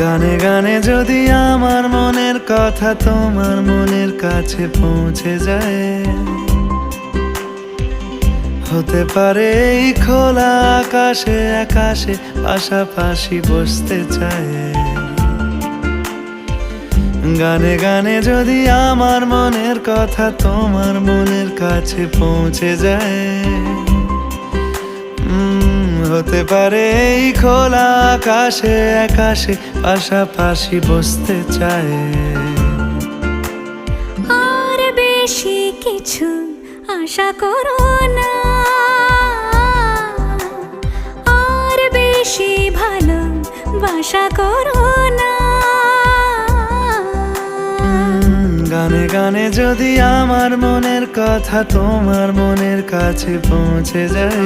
গানে গানে যদি আমার মনের কথা তোমার মনের কাছে পৌঁছে যায়, হতে পারে এই খোলা আকাশে আকাশে পাশাপাশি বসতে চায়। গানে গানে যদি আমার মনের কথা তোমার মনের কাছে পৌঁছে যায়, হতে পারে এই খোলা আকাশে আকাশে পাশাপাশি বসতে চায়। আর বেশি কিছু আশা করো না, আর বেশি ভালোবাসা করো না। গানে গানে যদি আমার মনের কথা তোমার মনের কাছে পৌঁছে যায়,